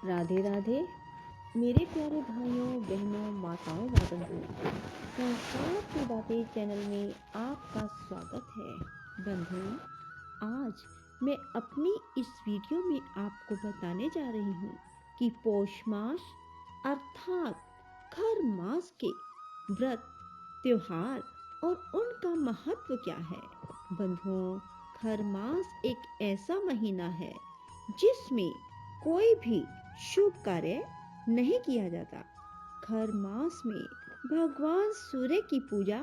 राधे राधे। मेरे प्यारे भाइयों बहनों माताओं व बंधुओं, संस्कार की बातें चैनल में आपका स्वागत है। बंधुओं, आज मैं अपनी इस वीडियो में आपको बताने जा रही हूँ कि पौष मास अर्थात खर मास के व्रत, त्योहार और उनका महत्व क्या है। बंधुओं, खर मास एक ऐसा महीना है जिसमें कोई भी शुभ कार्य नहीं किया जाता। खर मास में भगवान सूर्य की पूजा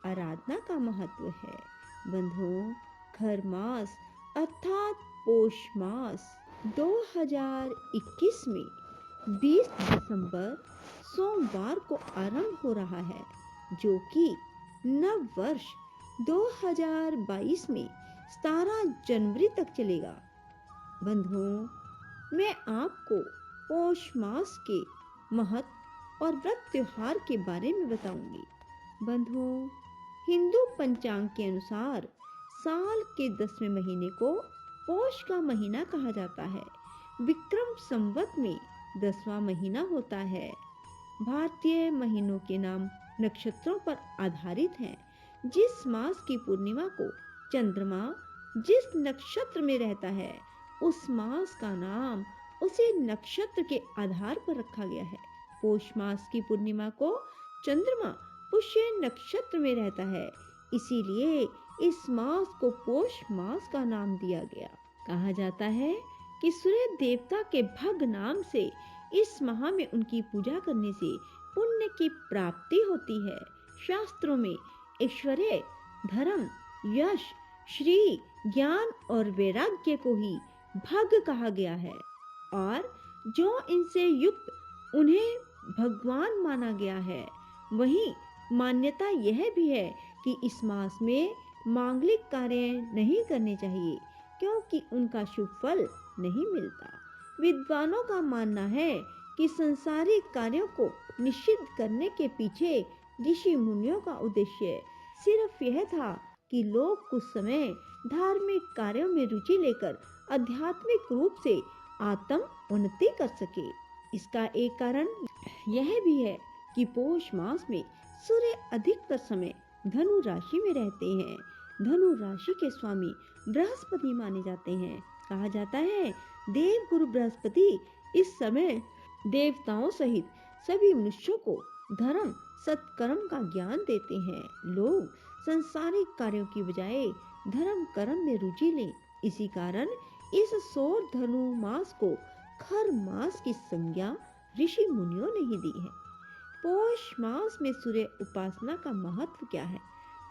आराधना का महत्व है। बंधुओं, खर मास अर्थात पौष मास 2021 में 20 दिसंबर सोमवार को आरंभ हो रहा है, जो कि नव वर्ष 2022 में 17 जनवरी तक चलेगा। बंधुओं, मैं आपको पौष मास के महत्व और व्रत त्योहार के बारे में बताऊंगी। बंधुओं, हिंदू पंचांग के अनुसार साल के 10वें महीने को पौष का महीना कहा जाता है। विक्रम संवत में 10वां महीना होता है। भारतीय महीनों के नाम नक्षत्रों पर आधारित हैं। जिस मास की पूर्णिमा को चंद्रमा जिस नक्षत्र में रहता है, उस मास का नाम उसे नक्षत्र के आधार पर रखा गया है। पौष मास की पूर्णिमा को चंद्रमा पुष्य नक्षत्र में रहता है, इसीलिए इस मास को पौष मास का नाम दिया गया। कहा जाता है कि सूर्य देवता के भग नाम से इस माह में उनकी पूजा करने से पुण्य की प्राप्ति होती है। शास्त्रों में ऐश्वर्य, धर्म, यश, श्री, ज्ञान और वैराग्य को ही भग कहा गया है और जो इनसे युक्त उन्हें भगवान माना गया है। वहीं मान्यता यह भी है कि इस मास में मांगलिक कार्य नहीं करने चाहिए, क्योंकि उनका शुभ फल नहीं मिलता। विद्वानों का मानना है कि संसारिक कार्यों को निषिद्ध करने के पीछे ऋषि मुनियों का उद्देश्य सिर्फ यह था कि लोग कुछ समय धार्मिक कार्यों में रुचि लेकर आध्यात्मिक रूप से आत्म उन्नति कर सके। इसका एक कारण यह भी है कि पौष मास में सूर्य अधिकतर समय धनु राशि में रहते हैं। धनु राशि के स्वामी बृहस्पति माने जाते हैं। कहा जाता है देव गुरु बृहस्पति इस समय देवताओं सहित सभी मनुष्यों को धर्म सत्कर्म का ज्ञान देते हैं। लोग संसारिक कार्यों की बजाय धर्म कर्म में रुचि लें। इसी कारण इस सौर धनु मास को खर मास की संज्ञा ऋषि मुनियों ने ही दी है। पौष मास में सूर्य उपासना का महत्व क्या है।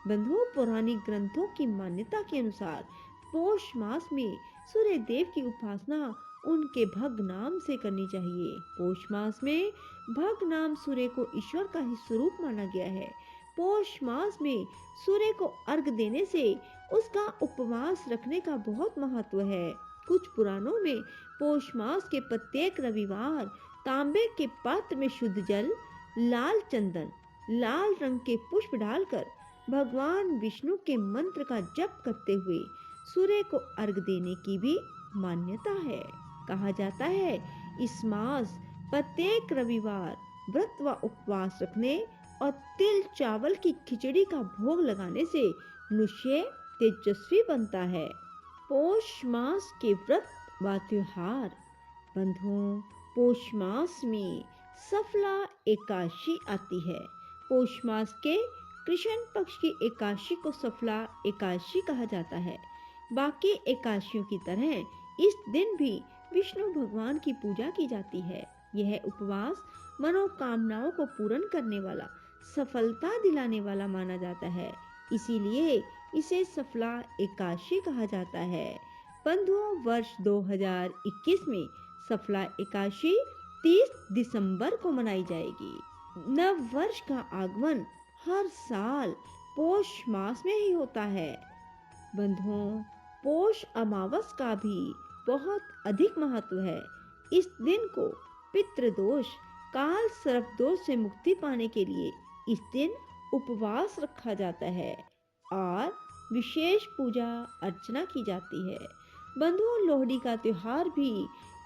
बंधुओं, पौराणिक ग्रंथों की मान्यता के अनुसार पौष मास में सूर्य देव की उपासना उनके भग नाम से करनी चाहिए। पौष मास में भग नाम सूर्य को ईश्वर का ही स्वरूप माना गया है। पौष मास में सूर्य को अर्घ देने से उसका उपवास रखने का बहुत महत्व है। कुछ पुराणों में पौष मास के प्रत्येक रविवार तांबे के पात्र में शुद्ध जल, लाल चंदन, लाल रंग के पुष्प डालकर भगवान विष्णु के मंत्र का जप करते हुए सूर्य को अर्घ देने की भी मान्यता है। कहा जाता है इस मास प्रत्येक रविवार व्रत व उपवास रखने और तिल चावल की खिचड़ी का भोग लगाने से मनुष्य तेजस्वी बनता है। पौष मास के व्रत व त्योहार। बंधुओं, पौष मास में सफला एकादशी आती है। पौष मास के कृष्ण पक्ष की एकादशी को सफला एकादशी कहा जाता है। बाकी एकादशियों की तरह इस दिन भी विष्णु भगवान की पूजा की जाती है। यह उपवास मनोकामनाओं को पूर्ण करने वाला, सफलता दिलाने वाला माना जाता है, इसीलिए इसे सफला एकादशी कहा जाता है। बंधुओं, वर्ष 2021 में सफला एकादशी 30 दिसंबर को मनाई जाएगी। नव वर्ष का आगमन हर साल पौष मास में ही होता है। बंधुओं, पौष अमावस का भी बहुत अधिक महत्व है। इस दिन को पितृदोष, काल सर्प दोष से मुक्ति पाने के लिए इस दिन उपवास रखा जाता है और विशेष पूजा अर्चना की जाती है। बंधुओं, लोहड़ी का त्योहार भी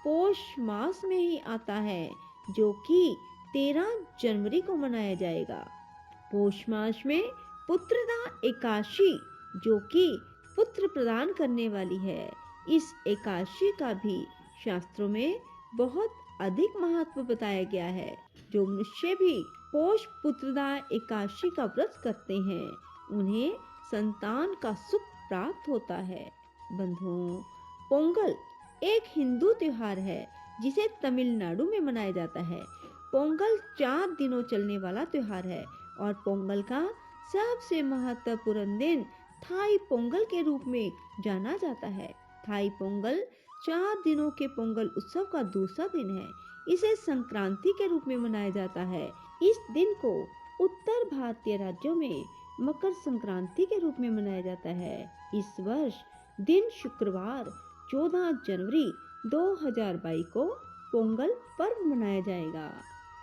पौष मास में ही आता है, जो कि 13 जनवरी को मनाया जाएगा। पौष मास में पुत्रदा एकादशी, जो कि पुत्र प्रदान करने वाली है, इस एकादशी का भी शास्त्रों में बहुत अधिक महत्व बताया गया है। जो मनुष्य भी पौष पुत्रदा एकादशी का व्रत करते हैं, उन्हें संतान का सुख प्राप्त होता है। बंधुओं, पोंगल एक हिंदू त्योहार है जिसे तमिलनाडु में मनाया जाता है। पोंगल 4 दिनों चलने वाला त्योहार है और पोंगल का सबसे महत्वपूर्ण दिन थाई पोंगल के रूप में जाना जाता है। थाई पोंगल 4 दिनों के पोंगल उत्सव का दूसरा दिन है। इसे संक्रांति के रूप में मनाया जाता है। इस दिन को उत्तर भारतीय राज्यों में मकर संक्रांति के रूप में मनाया जाता है। इस वर्ष दिन शुक्रवार 14 जनवरी 2022 को पोंगल पर्व मनाया जाएगा।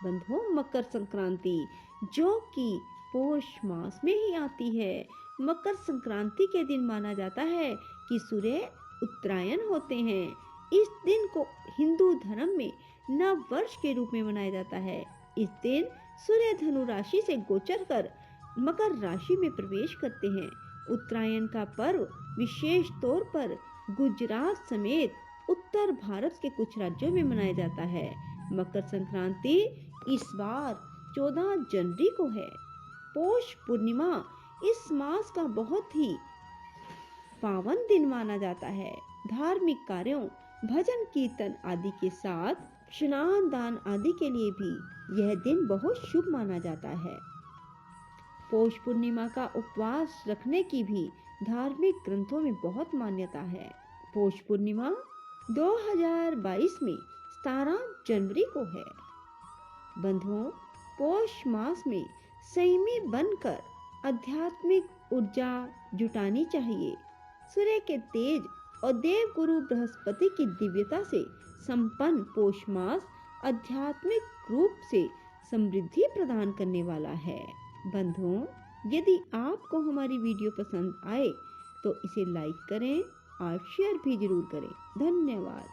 बंधुओं, मकर संक्रांति जो कि पौष मास में ही आती है, मकर संक्रांति के दिन माना जाता है कि सूर्य उत्तरायण होते हैं। इस दिन को हिंदू धर्म में नव वर्ष के रूप में मनाया जाता है। इस दिन सूर्य धनु राशि से गोचर कर मकर राशि में प्रवेश करते हैं। उत्तरायण का पर्व विशेष तौर पर गुजरात समेत उत्तर भारत के कुछ राज्यों में मनाया जाता है। मकर संक्रांति इस बार 14 जनवरी को है। पौष पूर्णिमा इस मास का बहुत ही पावन दिन माना जाता है। धार्मिक कार्यों, भजन कीर्तन आदि के साथ स्नान दान आदि के लिए भी यह दिन बहुत शुभ माना जाता है। पौष पूर्णिमा का उपवास रखने की भी धार्मिक ग्रंथों में बहुत मान्यता है। पौष पूर्णिमा 2022 में 17 जनवरी को है। बंधुओं, पौष मास में संयमी बनकर आध्यात्मिक ऊर्जा जुटानी चाहिए। सूर्य के तेज और देव गुरु बृहस्पति की दिव्यता से संपन्न पौष मास आध्यात्मिक रूप से समृद्धि प्रदान करने वाला है। बंधुओं, यदि आपको हमारी वीडियो पसंद आए तो इसे लाइक करें और शेयर भी जरूर करें। धन्यवाद।